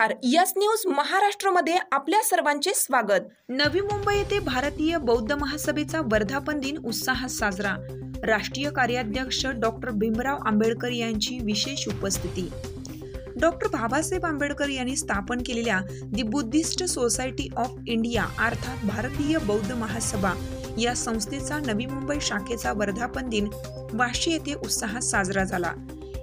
नमस्कार, yes news महाराष्ट्रमध्ये आपल्या सर्वांचे स्वागत। नवी मुंबई येथे भारतीय बौद्ध महासभेचा वर्धापन दिन उत्साहात साजरा। राष्ट्रीय कार्याध्यक्ष डॉक्टर भीमराव आंबेडकर यांची विशेष उपस्थिती। डॉक्टर बाबासाहेब आंबेडकर यांनी स्थापन केलेल्या दी बुद्धिस्ट सोसायटी ऑफ इंडिया अर्थात भारतीय बौद्ध महासभा या संस्थेचा नवी मुंबई शाखेचा वर्धापन दिन वाशी येथे उत्साहात साजरा झाला।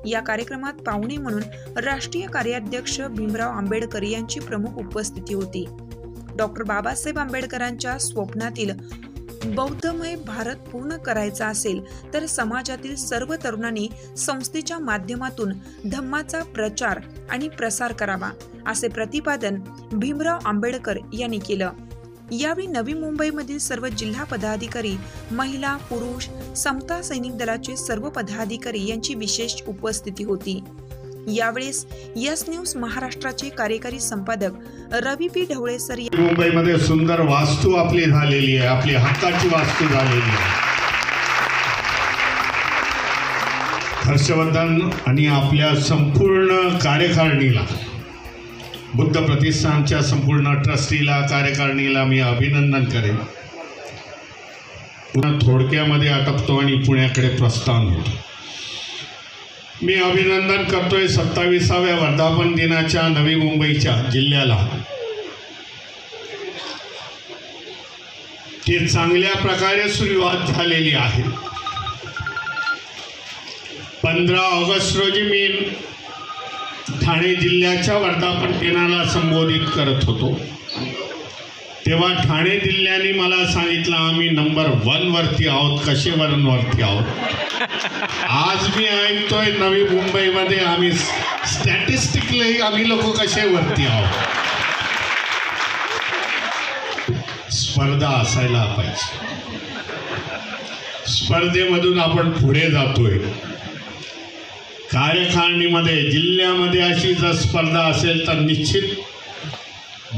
या कार्यक्रमात पाहुणे म्हणून राष्ट्रीय कार्याध्यक्ष भीमराव आंबेडकर यांची प्रमुख उपस्थिती होती। डॉक्टर बाबासाहेब आंबेडकरांच्या स्वप्नातील बौद्धमय भारत पूर्ण करायचा असेल तर समाजातील सर्व तरुणांनी संस्थेच्या माध्यमातून धम्माचा प्रचार आणि प्रसार करावा, असे प्रतिपादन भीमराव आंबेडकर यांनी केलं। यावेळी नवी मुंबईमधील सर्व जिल्हा पदाधिकारी, महिला, पुरुष, समता सैनिक दलाचे सर्व पदाधिकारी यांची विशेष उपस्थिती होती। यावेळेस यस न्यूज महाराष्ट्राचे कार्यकारी संपादक रवी पी ढवळे सर मुंबईमध्ये सुंदर वास्तू आपली झालेली आहे, आपली हक्काची वास्तू झालेली आहे। हर्षवर्धन आणि आपल्या संपूर्ण कार्यकारिणीला, बुद्ध प्रतिष्ठानच्या संपूर्ण ट्रस्टीला, कार्यकारिणीला मी अभिनंदन करेन। पुन्हा थोडक्यामध्ये अटकतो आणि पुण्याकडे प्रस्थान होतो। मी अभिनंदन करतोय 27व्या वर्धापन दिनाच्या नवी मुंबईच्या जिल्ह्याला, की चांगल्या प्रकारे सुरुवात झालेली आहे। 15 ऑगस्ट रोजी मी ठाणे जिल्ह्याच्या वर्धापन दिनाला संबोधित करत होतो, तेव्हा ठाणे जिल्ह्याने मला सांगितलं आम्ही नंबर 1 वरती आहोत, कसे 1 वरती आहोत। आज मी ऐकतोय नवी मुंबईमध्ये आम्ही स्टॅटिस्टिकली आम्ही लोक कसे वरती आहोत। स्पर्धा असायला पाहिजे, स्पर्धेमधून आपण पुढे जातोय। कार्यकारिणीमध्ये जिल्ह्यामध्ये अशी जर स्पर्धा असेल तर निश्चित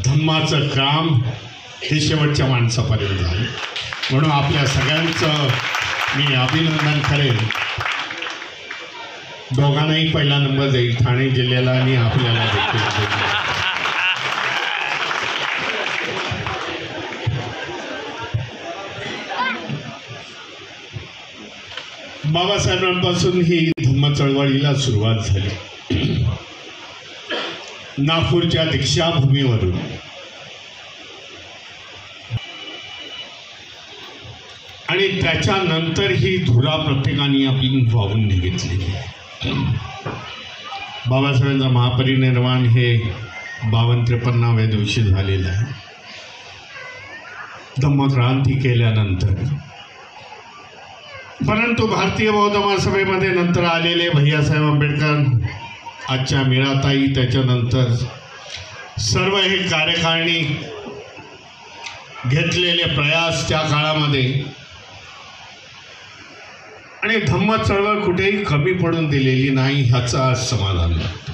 धम्माचं काम हे शेवटच्या माणसापर्यंत जाईल। म्हणून आपल्या सगळ्यांचं मी अभिनंदन करेन। दोघांनाही पहिला नंबर देईल, ठाणे जिल्ह्याला आणि आपल्याला देखील। बाबासाहेबांपासून ही धम्म चळवळीला सुरुवात झाली। नागपूरच्या दीक्षाभूमीवरून आणि त्याच्यानंतर ही धुरा प्रत्येकाने आपली वाहून घेतलेली आहे। बाबासाहेबांचा महापरिनिर्वाण हे 52-53व्या दिवशी झालेलं आहे। धम्मक्रांती केल्यानंतर, परंतु भारतीय बौद्ध महासभेमध्ये नंतर आलेले भैयासाहेब आंबेडकर, आजच्या मीराताई, त्याच्यानंतर सर्व हे कार्यकारिणी घेतलेले प्रयास त्या काळामध्ये, आणि धम्म चळवळ कुठेही कमी पडून दिलेली नाही ह्याचं आज समाधान वाटतं।